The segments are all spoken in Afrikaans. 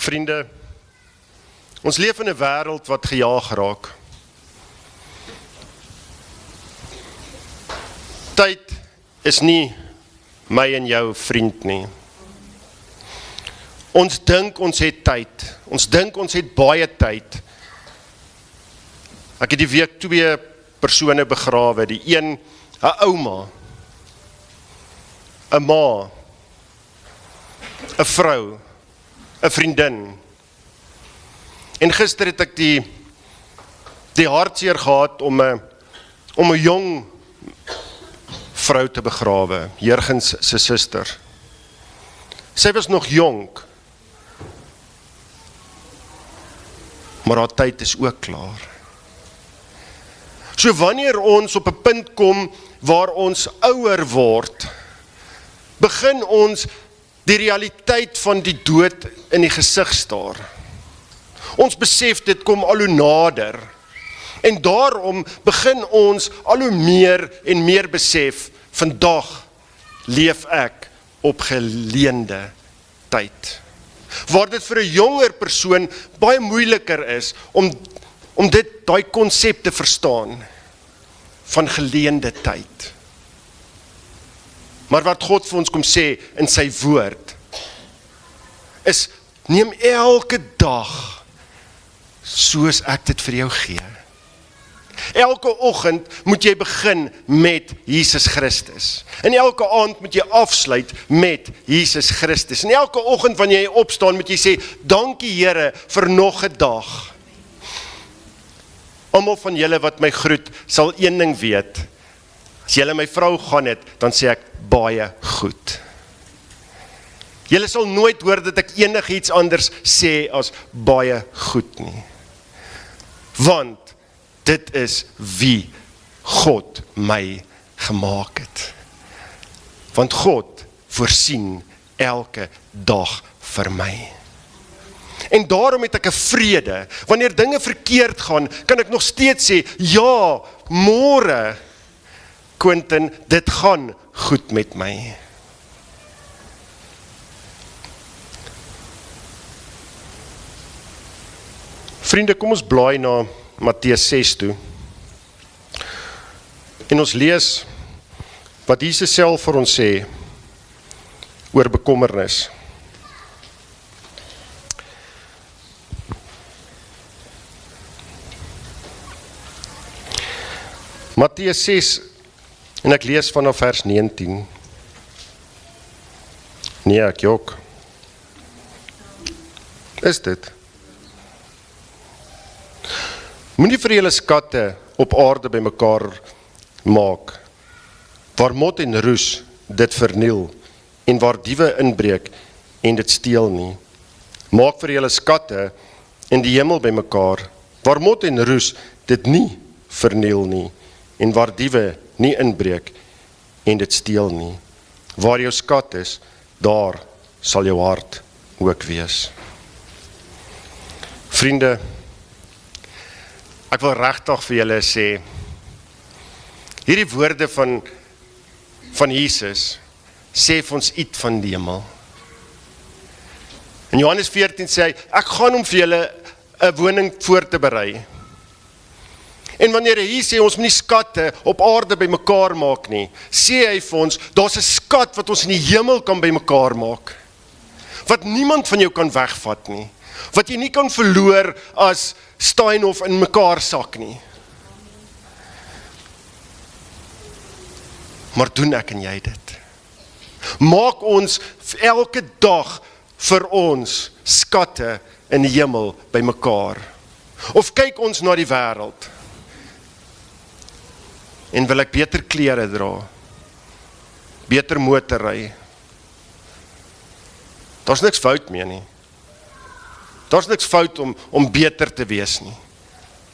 Vriende, ons leef in 'n wêreld wat gejaag raak. Tyd is nie my en jou vriend nie. Ons dink ons het tyd. Ons dink ons het baie tyd. Ek het die week 2 persone begrawe. Die een, 'n ouma, 'n ma, 'n vrou, 'n vriendin. En gister het ek die hartseer gehad om 'n jong vrou te begrawe, Jurgens se suster. Sy was nog jonk, maar haar tyd is ook klaar. So wanneer ons op 'n punt kom waar ons ouer word, begin ons die realiteit van die dood in die gesig staar. Ons besef dit kom al hoe nader. En daarom begin ons al hoe meer en meer besef, vandag leef ek op geleende tyd. Waar dit vir 'n jonger persoon baie moeiliker is om daai konsep te verstaan van geleende tyd. Maar wat God vir ons kom sê in sy woord, is neem elke dag soos ek dit vir jou gee. Elke oggend moet jy begin met Jesus Christus. En elke aand moet jy afsluit met Jesus Christus. En elke oggend wanneer jy opstaan moet jy sê, dankie Here vir nog 'n dag. Almal van julle wat my groet, sal een ding weet. As julle my vrou gaan het, dan sê ek baie goed. Julle sal nooit hoor dat ek enigiets anders sê as baie goed nie. Want dit is wie God my gemaak het. Want God voorsien elke dag vir my. En daarom het ek 'n vrede. Wanneer dinge verkeerd gaan, kan ek nog steeds sê, ja, môre, Quentin, dit gaan goed met my. Vriende, kom ons blaai na Matteus 6 toe. En ons lees wat Jesus self vir ons sê oor bekommernis. Matteus 6, en ek lees vanaf vers 19. Nee, ek jok. Is dit? Moenie vir julle skatte op aarde bymekaar maak, waar mot en roes dit verniel, en waar diewe inbreek en dit steel nie. Maak vir julle skatte in die hemel bymekaar, waar mot en roes dit nie verniel nie, en waar diewe nie inbreek en dit steel nie. Waar jou skat is, daar sal jou hart ook wees. Vriende, ek wil regtig vir julle sê, hierdie woorde van Jesus sê vir ons iets van die hemel. In Johannes 14 sê hy, ek gaan om vir julle 'n woning voor te berei. En wanneer hy sê, ons moet nie skatte op aarde bymekaar maak nie, sê hy vir ons, daar's 'n skat wat ons in die hemel kan bymekaar maak. Wat niemand van jou kan wegvat nie. Wat jy nie kan verloor as Steinhoff in mekaar sak nie. Maar doen ek en jy dit? Maak ons elke dag vir ons skatte in die hemel bymekaar. Of kyk ons na die wêreld en wil ek beter klere dra, beter motor ry. Daar's niks fout mee nie. Daar's niks fout om beter te wees nie.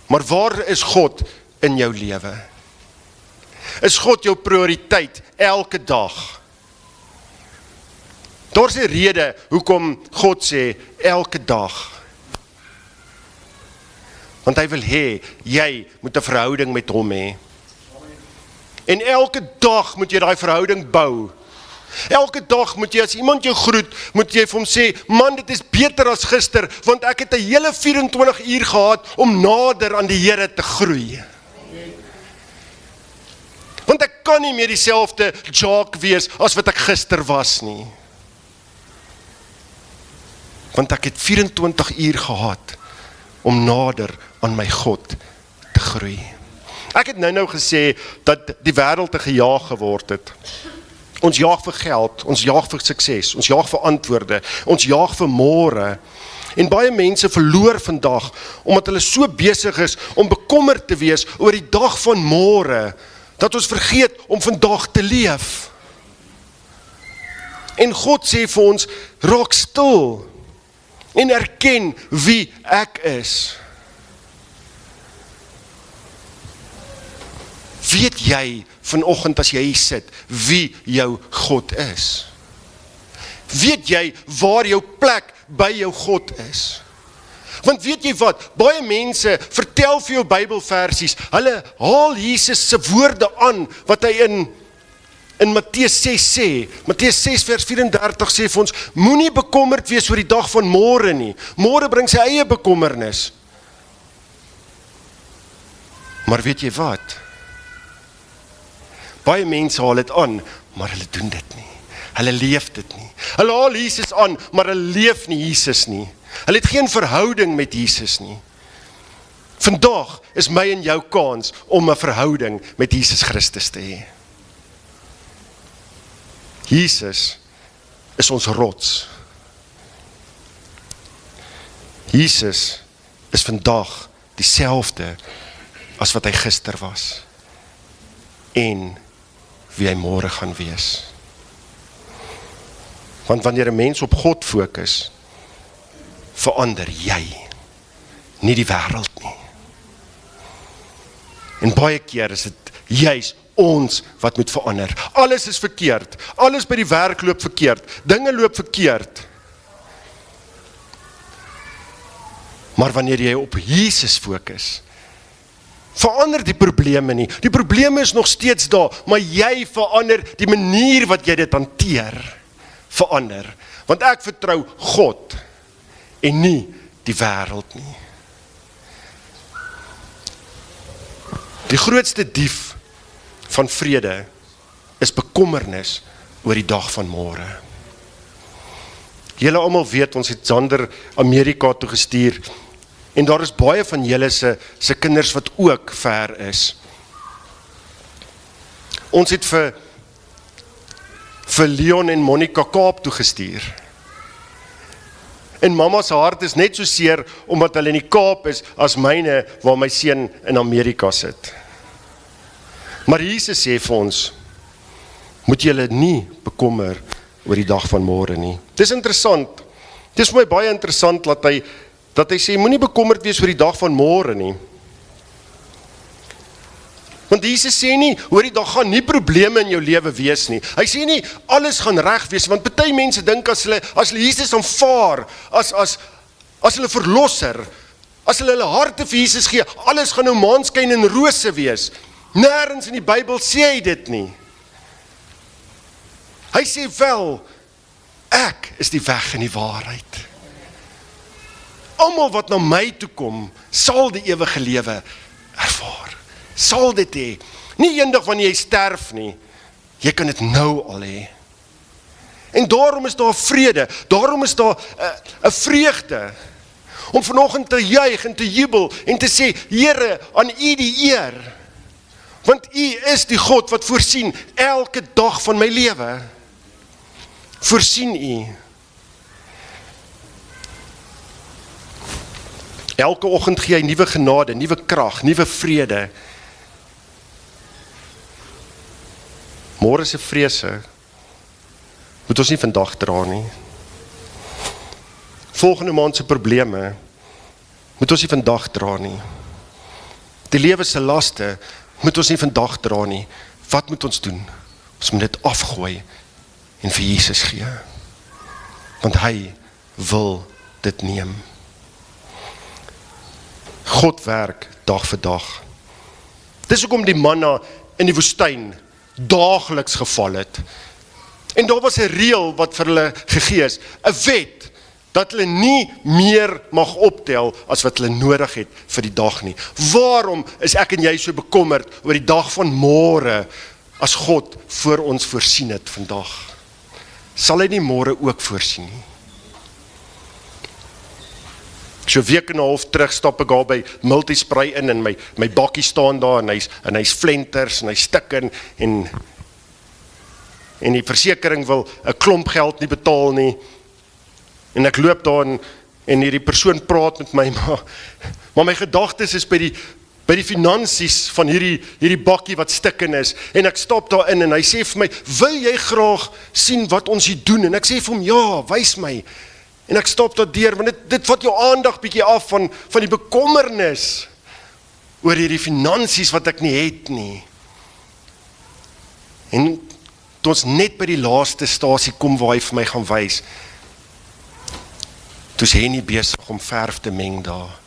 Maar waar is God in jou lewe? Is God jou prioriteit elke dag? Daar's 'n rede hoekom God sê elke dag. Want hy wil hê jy moet 'n verhouding met hom hê. En elke dag moet jy daai verhouding bou. Elke dag moet jy, as iemand jou groet, moet jy vir hom sê, man, dit is beter as gister, want ek het 'n hele 24 uur gehad om nader aan die Here te groei. Want ek kan nie meer dieselfde Jacques wees as wat ek gister was nie. Want ek het 24 uur gehad om nader aan my God te groei. Ek het nou gesê dat die wêreld te gejaag geword het. Ons jaag vir geld, ons jaag vir sukses, ons jaag vir antwoorde, ons jaag vir môre. En baie mense verloor vandag, omdat hulle so besig is om bekommerd te wees oor die dag van môre, dat ons vergeet om vandag te leef. En God sê vir ons, raak stil en erken wie ek is. Weet jy vanoggend as jy hier sit, wie jou God is? Weet jy waar jou plek by jou God is? Want weet jy wat, baie mense vertel vir jou Bybelversies, hulle haal Jesus se woorde aan, wat hy in Matteus 6 sê, Matteus 6 vers 34 sê vir ons, moenie bekommerd wees oor die dag van môre nie, môre bring sy eie bekommernis. Maar weet jy wat? Baie mense haal dit aan, maar hulle doen dit nie. Hulle leef dit nie. Hulle haal Jesus aan, maar hulle leef nie Jesus nie. Hulle het geen verhouding met Jesus nie. Vandag is my en jou kans om 'n verhouding met Jesus Christus te hê. Jesus is ons rots. Jesus is vandag dieselfde as wat hy gister was. En wie hy môre gaan wees. Want wanneer 'n mens op God fokus, verander jy, nie die wêreld nie. En baie keer is dit juis ons wat moet verander. Alles is verkeerd, alles by die werk loop verkeerd, dinge loop verkeerd. Maar wanneer jy op Jesus fokus, verander die probleme nie. Die probleme is nog steeds daar, maar jy verander die manier wat jy dit hanteer. Verander. Want ek vertrou God en nie die wêreld nie. Die grootste dief van vrede is bekommernis oor die dag van môre. Julle almal weet, ons het Zander Amerika toe gestuur, en daar is baie van julle se kinders wat ook ver is. Ons het vir Leon en Monica Kaap toe gestuur. En mamma se hart is net so seer, omdat hulle in die Kaap is, as myne, waar my seun in Amerika sit. Maar Jesus sê vir ons, moet julle nie bekommer oor die dag van môre nie. Dis interessant, dis vir my baie interessant, dat hy sê, moenie bekommerd wees oor die dag van môre nie. Want Jesus sê nie, oor die dag gaan nie probleme in jou lewe wees nie. Hy sê nie, alles gaan reg wees, want baie mense dink as hulle Jesus aanvaar, as hulle verlosser, as hulle harte vir Jesus gee, alles gaan nou maanskyn en rose wees. Nêrens in die Bybel sê hy dit nie. Hy sê wel, ek is die weg en die waarheid. Almal wat na my toe kom, sal die ewige lewe ervaar. Sal dit hê. Nie eendag wanneer jy sterf nie. Jy kan dit nou al hê. En daarom is daar vrede, daarom is daar 'n vreugde, om vanoggend te juig en te jubel, en te sê, Here, aan U die eer, want U is die God wat voorsien elke dag van my lewe. Voorsien U. Elke oggend gee hy nuwe genade, nuwe krag, nuwe vrede. Môre se vrese moet ons nie vandag dra nie. Volgende maand se probleme moet ons nie vandag dra nie. Die lewe se laste moet ons nie vandag dra nie. Wat moet ons doen? Ons moet dit afgooi en vir Jesus gee. Want hy wil dit neem. God werk dag vir dag. Dis hoekom die manna in die woestyn daagliks geval het. En daar was 'n reël wat vir hulle gegee is, 'n wet, dat hulle nie meer mag optel as wat hulle nodig het vir die dag nie. Waarom is ek en jy so bekommerd oor die dag van môre, as God vir ons voorsien het vandag? Sal hy nie môre ook voorsien nie? So 'n week en 'n half terug stap ek daar by Multispray in en my bakkie staan daar en hy's flenters en hy's stik en die versekering wil 'n klomp geld nie betaal nie. En ek loop daar en hierdie persoon praat met my, maar my gedagtes is by die finansies van hierdie bakkie wat stikken is. En ek stap daar in en hy sê vir my, wil jy graag sien wat ons hier doen? En ek sê vir hom, ja, wys my. En ek stap daar deur, want dit vat jou aandag bietjie af van die bekommernis oor hierdie finansies wat ek nie het nie. En toe ons net by die laaste stasie kom waar hy vir my gaan wys, toe is Henny besig om verf te meng daar.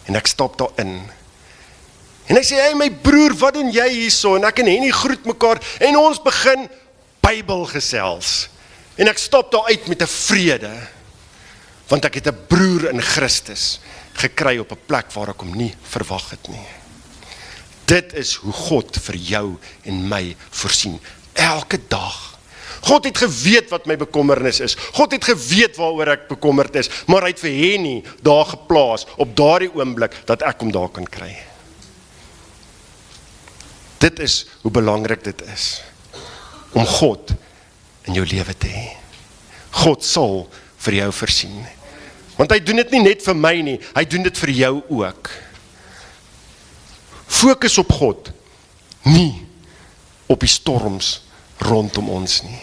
En ek stap daar in. En hy sê, hey my broer, wat doen jy hierso? En ek en Henny groet mekaar en ons begin Bybel gesels. En ek stap daar uit met 'n vrede, want ek het 'n broer in Christus gekry op 'n plek waar ek hom nie verwag het nie. Dit is hoe God vir jou en my voorsien, elke dag. God het geweet wat my bekommernis is. God het geweet waaroor ek bekommerd is, maar hy het vir Henny daar geplaas, op daardie oomblik, dat ek hom daar kan kry. Dit is hoe belangrik dit is, om God in jou lewe te hê. God sal vir jou voorsien. Want hy doen dit nie net vir my nie, hy doen dit vir jou ook. Fokus op God, nie op die storms rondom ons nie.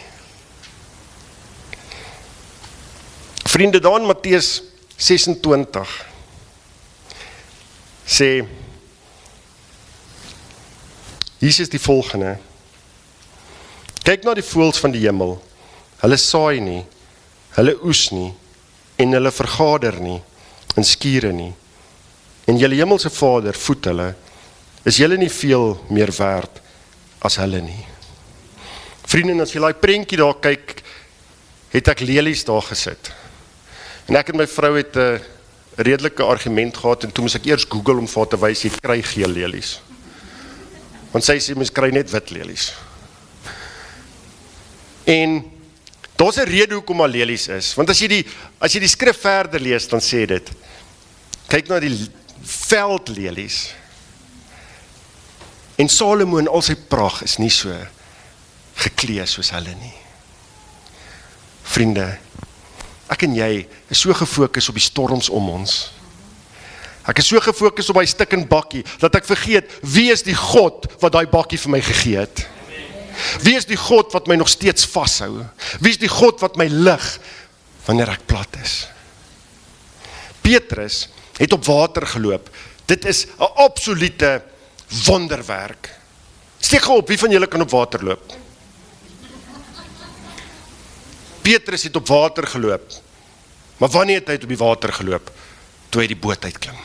Vriende, daar in Matteus 26 sê Jesus die volgende: kyk na die voëls van die hemel, hulle saai nie, hulle oes nie, en hulle vergader nie, en skure nie, en julle hemelse Vader voed hulle, is julle nie veel meer werd as hulle nie. Vriende, as jy daai prentjie daar kyk, het ek lelies daar gesit. En ek en my vrou het 'n redelike argument gehad, en toe moes ek eers Google om vir haar te wys, jy kry geel lelies. Want sy sê, mens kry net wit lelies. En daar's 'n rede hoekom daar lelies is, want as jy die skrif verder lees, dan sê dit, kyk na die veldlelies. En Salomo in al sy pragt is nie so geklee soos hulle nie. Vriende, ek en jy is so gefokus op die storms om ons. Ek is so gefokus op die stikkende bakkie, dat ek vergeet, wie is die God wat daai bakkie vir my gegee het? Wie is die God wat my nog steeds vashou? Wie is die God wat my lig wanneer ek plat is? Petrus het op water geloop. Dit is 'n absolute wonderwerk. Steek op, wie van julle kan op water loop? Petrus het op water geloop. Maar wanneer het hy op die water geloop? Toe hy die boot uitklim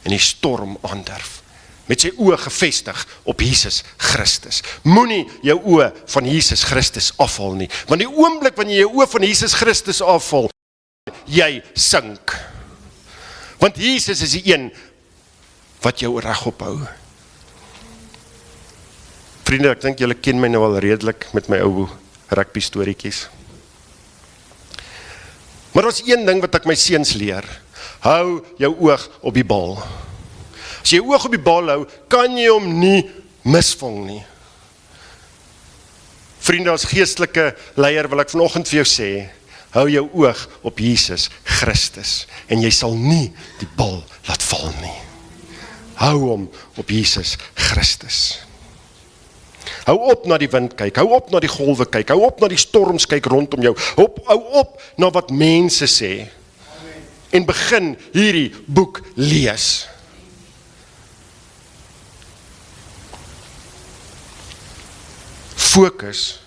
en die storm aandurf, met sy oë gefestig op Jesus Christus. Moenie jou oë van Jesus Christus afhaal nie, want die oomblik wanneer jy jou oë van Jesus Christus afhaal, jy sink. Want Jesus is die een wat jou regop hou. Vriende, ek dink julle ken my nou al redelik met my ou rugby storieetjies. Maar daar is een ding wat ek my seuns leer. Hou jou oog op die bal. As jy jou oog op die bal hou, kan jy hom nie misvang nie. Vriende, as geestelike leier wil ek vanoggend vir jou sê, hou jou oog op Jesus Christus en jy sal nie die bal laat val nie. Hou hom op Jesus Christus. Hou op na die wind kyk, hou op na die golwe kyk, hou op na die storms kyk rondom jou, hou op na wat mense sê, en begin hierdie boek lees. Fokus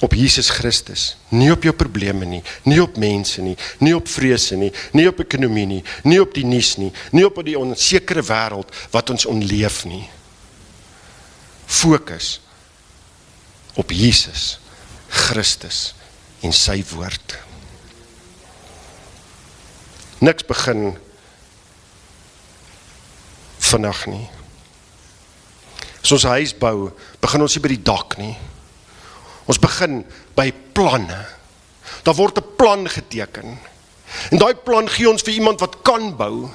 op Jesus Christus, nie op jou probleme nie, nie op mense nie, nie op vrese nie, nie op ekonomie nie, nie op die nuus nie, nie op die onsekere wêreld wat ons onleef nie. Fokus op Jesus Christus en sy woord. Niks begin vandag nie. As ons huis bou, begin ons nie by die dak nie. Ons begin by planne. Daar word 'n plan geteken. En daai plan gee ons vir iemand wat kan bou.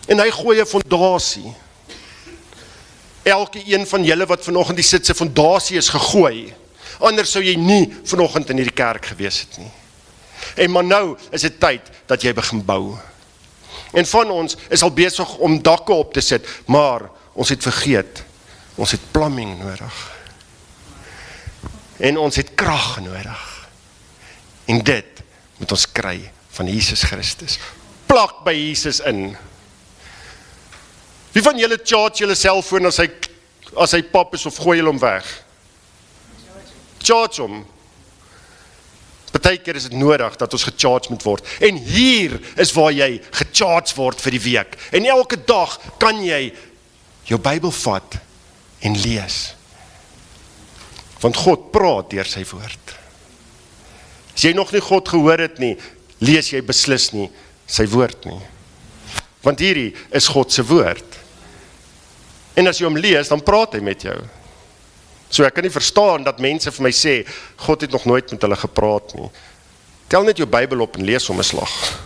En hy gooi 'n fondasie. Elke een van julle wat vanoggend hier sit, se fondasie is gegooi. Anders sou jy nie vanoggend in hierdie kerk gewees het nie. En maar nou is dit tyd dat jy begin bou. En van ons is al besig om dakke op te sit, maar ons het vergeet, ons het plumbing nodig. En ons het krag nodig. En dit moet ons kry van Jesus Christus. Plak by Jesus in. Wie van julle charge julle selfoon as hy pap is of gooi julle hom weg? Charge hom. Partykeer is dit nodig dat ons gecharge moet word. En hier is waar jy gecharge word vir die week. En elke dag kan jy jou Bybel vat en lees. Want God praat deur sy woord. As jy nog nie God gehoor het nie, lees jy beslis nie sy woord nie. Want hierdie is God se woord. En as jy hom lees, dan praat hy met jou. So ek kan nie verstaan dat mense vir my sê, God het nog nooit met hulle gepraat nie. Tel net jou Bybel op en lees hom 'n slag.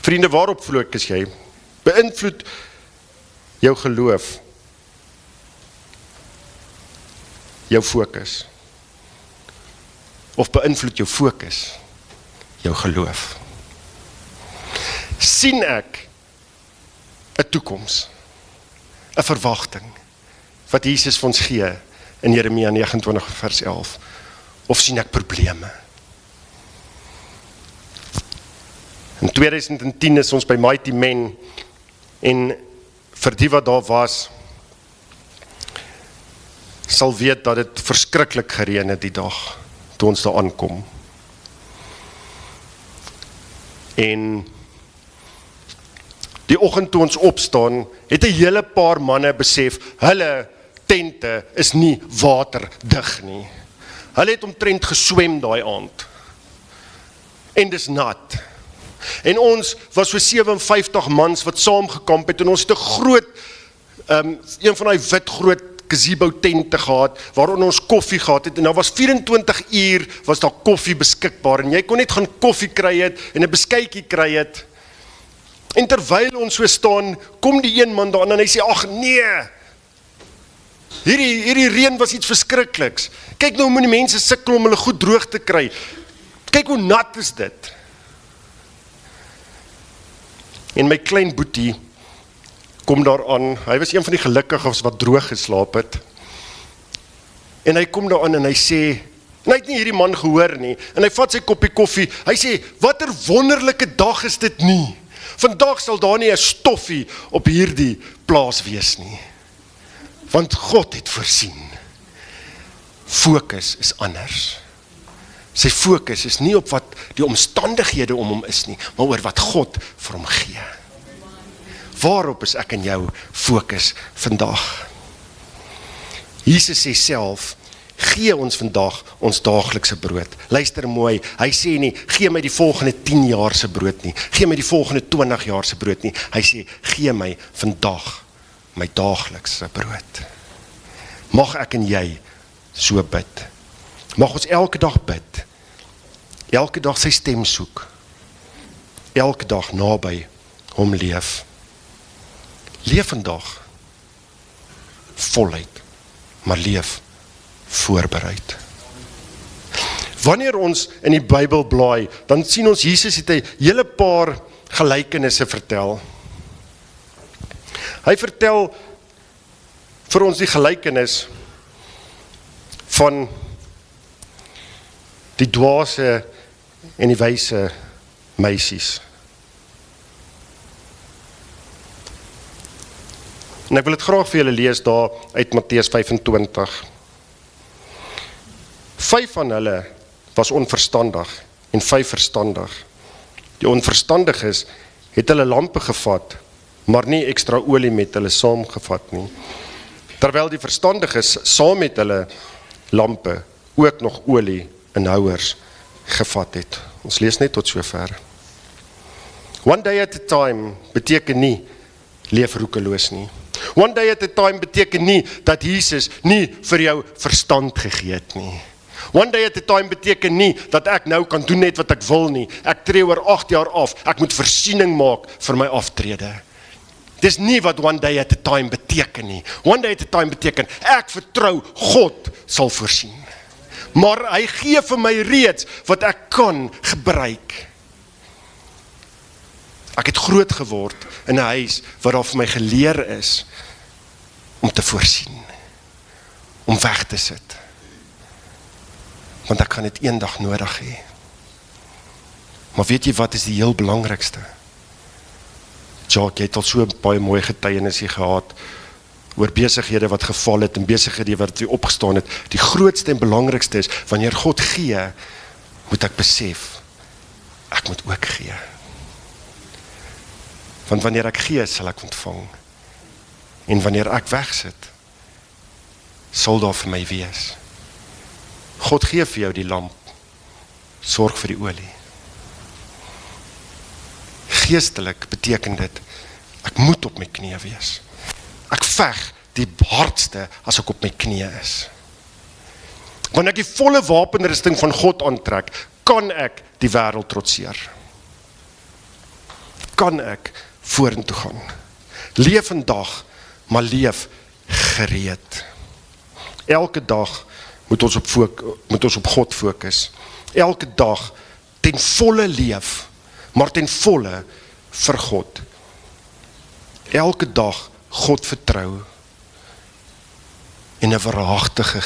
Vriende, waarop fokus jy? Beïnvloed jou geloof, jou fokus. Of beïnvloed jou fokus, jou geloof. Sien ek 'n toekoms, 'n verwagting, wat Jesus vir ons gee in Jeremia 29 vers 11, of sien ek probleme? In 2010 is ons by Mighty Men, en vir die wat daar was, sal weet dat dit verskriklik gereën het die dag, toe ons daar aankom. En die oggend toe ons opstaan, het 'n hele paar manne besef, hulle tente is nie waterdig nie. Hulle het omtrent geswem daai aand. En dis nat. En ons was so 57 mans wat saamgekamp het, en ons het 'n groot, een van die wit groot gazebo tente gehad, waarin ons koffie gehad het, en daar was 24 uur, was daar koffie beskikbaar, en jy kon net gaan koffie kry het, en 'n beskuitjie kry het. En terwyl ons so staan, kom die een man daar en hy sê, ag nee, hierdie reën was iets verskrikliks. Kyk nou hoe die mense sukkel om hulle goed droog te kry. Kyk hoe nat is dit. En my klein boetie kom daar aan, hy was een van die gelukkiges wat droog geslaap het. En hy kom daar aan en hy sê, en hy het nie hierdie man gehoor nie, en hy vat sy koppie koffie, hy sê, wat 'n wonderlike dag is dit nie. Vandag sal daar nie 'n stoffie op hierdie plaas wees nie. Want God het voorsien. Fokus is anders. Sy fokus is nie op wat die omstandighede om hom is nie, maar oor wat God vir hom gee. Waarop is ek en jou fokus vandag? Jesus sê self, gee ons vandag ons daaglikse brood. Luister mooi, hy sê nie, gee my die volgende 10 jaar se brood nie, gee my die volgende 20 jaar se brood nie, hy sê, gee my vandag my daaglikse brood. Mag ek en jy so bid. Mag ons elke dag bid, elke dag sy stem soek, elke dag naby hom leef. Leef vandag voluit, maar leef voorbereid. Wanneer ons in die Bybel blaai, dan sien ons Jesus het 'n hele paar gelykenisse vertel. Hy vertel vir ons die gelykenis van die dwaase en die wyse meisies. En ek wil dit graag vir julle lees daar uit Matteus 25. 5 van hulle was onverstandig en 5 verstandig. Die onverstandiges het hulle lampe gevat, maar nie ekstra olie met hulle saamgevat nie. Terwyl die verstandiges saam met hulle lampe ook nog olie in houers gevat het. Ons lees net tot sover. One day at a time beteken nie leef roekeloos nie. One day at a time beteken nie dat Jesus nie vir jou verstand gegee het nie. One day at a time beteken nie dat ek nou kan doen net wat ek wil nie. Ek tree oor 8 jaar af. Ek moet voorsiening maak vir my aftrede. Dis nie wat one day at a time beteken nie. One day at a time beteken ek vertrou God sal voorsien. Maar hy gee vir my reeds wat ek kan gebruik. Ek het groot geword in 'n huis waar daar vir my geleer is om te voorsien, om weg te sit. Want ek gaan dit eendag nodig hê. Maar weet jy wat is die heel belangrikste? Jacques, jy het al so baie mooi getuienisie gehad oor besighede wat geval het en besighede wat weer opgestaan het. Die grootste en belangrikste is, wanneer God gee, moet ek besef, ek moet ook gee. Want wanneer ek gee, sal ek ontvang. En wanneer ek wegsit, sal daar vir my wees. God gee vir jou die lamp, sorg vir die olie. Geestelik beteken dit, ek moet op my knieë wees. Ek veg die hardste as ek op my knieë is. Wanneer ek die volle wapenrusting van God aantrek, kan ek die wêreld trotseer. Kan ek vorentoe gaan. Leef vandag, maar leef gereed. Elke dag moet ons op God fokus. Elke dag ten volle leef, maar ten volle vir God. Elke dag God vertrou en 'n waaragtige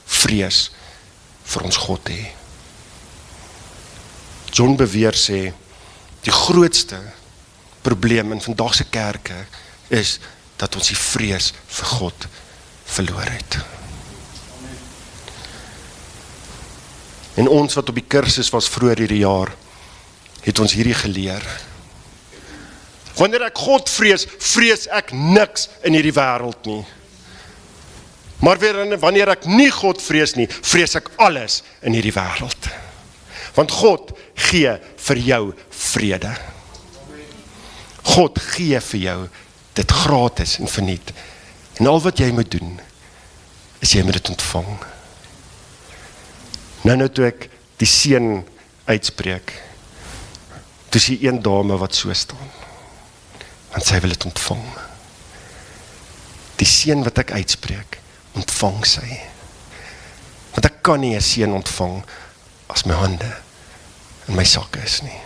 vrees vir ons God hê. John Bevere sê, die grootste probleem in vandag se kerke is dat ons die vrees vir God verloor het. En ons wat op die kursus was vroeër hierdie jaar, het ons hierdie geleer. Wanneer ek God vrees, vrees ek niks in hierdie wêreld nie. Maar wanneer ek nie God vrees nie, vrees ek alles in hierdie wêreld. Want God gee vir jou vrede. God gee vir jou dit gratis en verniet. En al wat jy moet doen, is jy moet dit ontvang. Nou toe ek die seën uitspreek, toe is die een dame wat so staan, want sy wil dit ontvang. Die seën wat ek uitspreek, ontvang sy. Want ek kan nie 'n seën ontvang as my hande in my sakke is nie.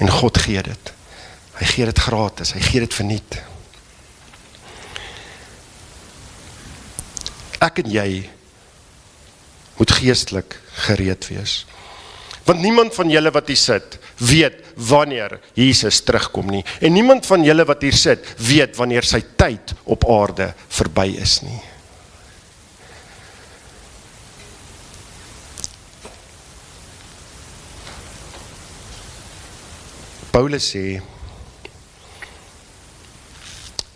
En God gee dit. Hy gee dit gratis, hy gee dit verniet. Ek en jy moet geestelik gereed wees. Want niemand van julle wat hier sit, weet wanneer Jesus terugkom nie. En niemand van julle wat hier sit, weet wanneer sy tyd op aarde verby is nie. Paulus sê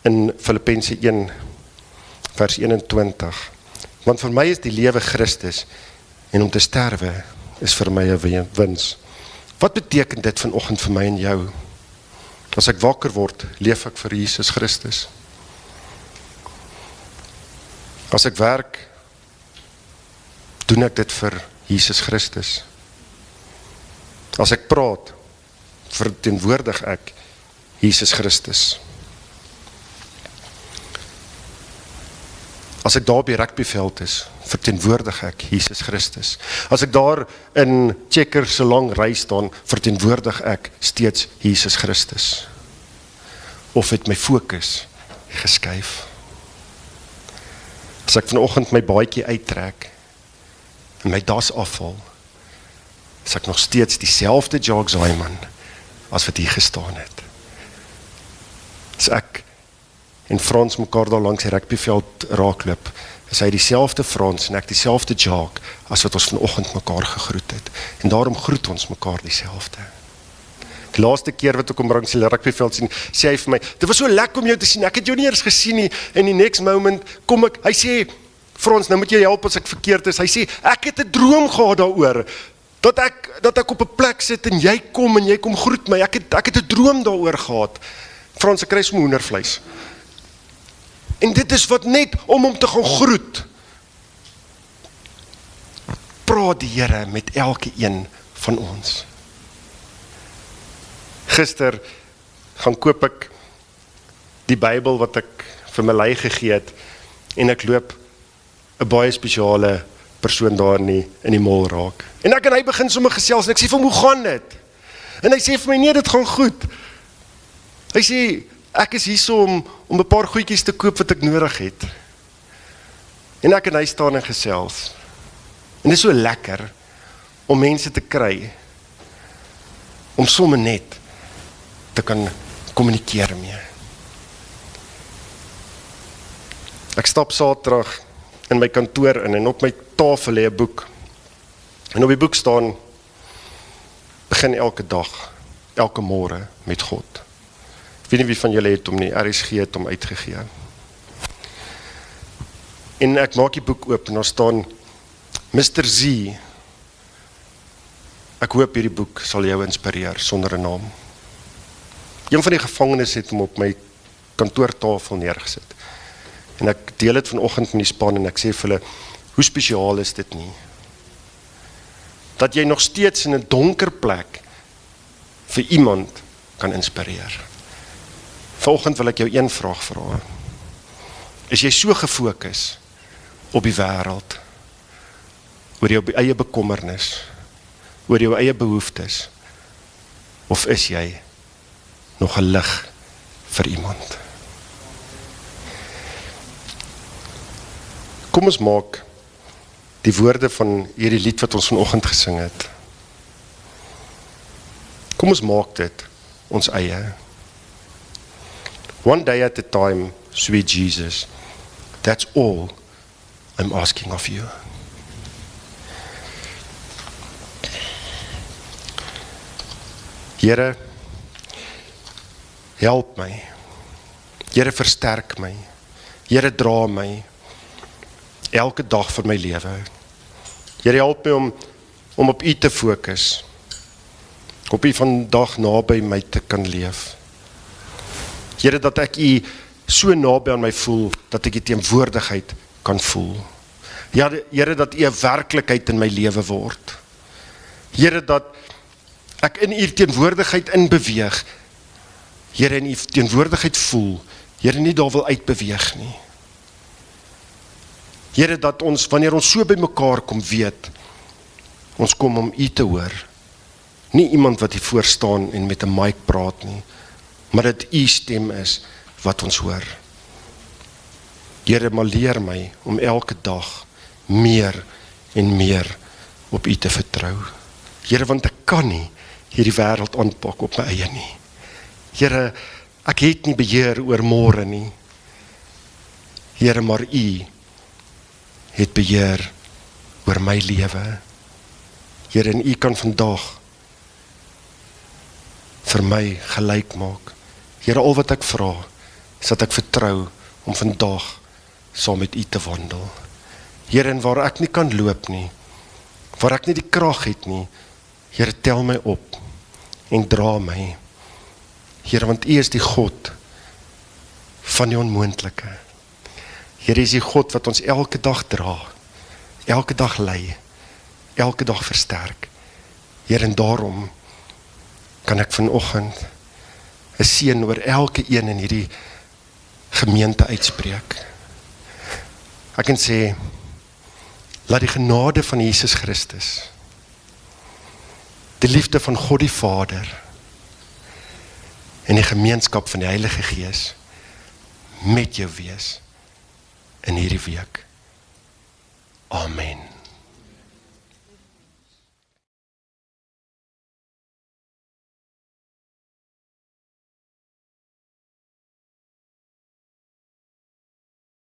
in Filippense 1 vers 21, want vir my is die lewe Christus en om te sterwe is vir my 'n wins. Wat beteken dit vanoggend vir my en jou? As ek wakker word, leef ek vir Jesus Christus. As ek werk, doen ek dit vir Jesus Christus. As ek praat, verteenwoordig ek Jesus Christus. As ek daar op die rugbyveld is, verteenwoordig ek Jesus Christus. As ek daar in Checker so lang ry staan, verteenwoordig ek steeds Jesus Christus. Of het my fokus geskuif. As ek vanoggend my baadjie uittrek en my das afval, is ek nog steeds dieselfde Jacques Zaiman as wat hier gestaan het. As ek en Frans mekaar daar langs die rugbyveld raakloop, is hy dieselfde Frans en ek dieselfde Jacques as wat ons vanoggend mekaar gegroet het. En daarom groet ons mekaar dieselfde. Die laaste keer wat ek hom Bronx rugbyveld sien, sê hy vir my, dit was so lekker om jou te sien, ek het jou nie eers gesien nie, en die next moment kom ek, hy sê, Frans, nou moet jy help as ek verkeerd is, hy sê, ek het 'n droom gehad daaroor, dat ek op 'n plek sit en jy kom groet my, ek het 'n droom daaroor gehad. Frans, ek kry sommer hoendervleis. En dit is wat net om hom te gaan groet, praat die Here met elke een van ons. Gister gaan koop ek die Bybel wat ek vir my lei gegee het, en ek loop 'n baie spesiale persoon daar in die mall raak. En ek en hy begin sommer gesels, en ek sê vir hom, hoe gaan dit? En hy sê vir my, nee, dit gaan goed. Hy sê, ek is hierso om 'n paar goedjies te koop wat ek nodig het. En ek en hy staan en gesels. En dit is so lekker om mense te kry, om sommer net te kan kommunikeer mee. Ek stap Saterdag in my kantoor in, en op my tafel lê 'n boek. En op die boek staan, begin elke dag, elke môre met God. Ek weet nie wie van julle het hom nie, RSG het hom uitgegee. En ek maak die boek oop, en daar staan, Mr. Z, ek hoop hierdie boek sal jou inspireer, sonder 'n naam. Een van die gevangenes het hom op my kantoortafel neergesit. En ek deel dit vanoggend in die span, en ek sê vir hulle, hoe spesiaal is dit nie? Dat jy nog steeds in 'n donker plek vir iemand kan inspireer. Vanoggend wil ek jou een vraag vra. Is jy so gefokus op die wêreld, oor jou eie bekommernis, oor jou eie behoeftes, of is jy nog 'n lig vir iemand? Kom ons maak die woorde van hierdie lied wat ons vanoggend gesing het. Kom ons maak dit ons eie. One day at a time, sweet Jesus, that's all I'm asking of you. Here, help my. Here, versterk my. Here, dra my. Elke dag van my lewe. Here, help my om op U te fokus. Op U vandag naby my te kan leef. Here, dat ek U so naby aan my voel, dat ek die teenwoordigheid kan voel. Ja, Here, dat U 'n werklikheid in my lewe word. Here, dat ek in U teenwoordigheid inbeweeg. Here, in U teenwoordigheid voel. Here, nie daar wil uitbeweeg nie. Here, dat ons, wanneer ons so by mekaar kom, weet, ons kom om U te hoor. Nie iemand wat hier voor staan en met 'n mic praat nie, maar dat U stem is wat ons hoor. Here, maar leer my om elke dag meer en meer op U te vertrou. Here, want ek kan nie hierdie wêreld aanpak op my eie nie. Here, ek het nie beheer oor môre nie. Here, maar U het beheer oor my lewe. Here, en U kan vandag vir my gelyk maak. Here, al wat ek vra, is dat ek vertrou om vandag saam met U te wandel. Here, en waar ek nie kan loop nie, waar ek nie die krag het nie, Here, tel my op en dra my. Here, want U is die God van die onmoontlike. Here, is die God wat ons elke dag dra, elke dag lei, elke dag versterk. Here, en daarom kan ek vanoggend 'n seën oor elke een in hierdie gemeente uitspreek. Ek kan sê, laat die genade van Jesus Christus, die liefde van God die Vader en die gemeenskap van die Heilige Gees met jou wees in hierdie week.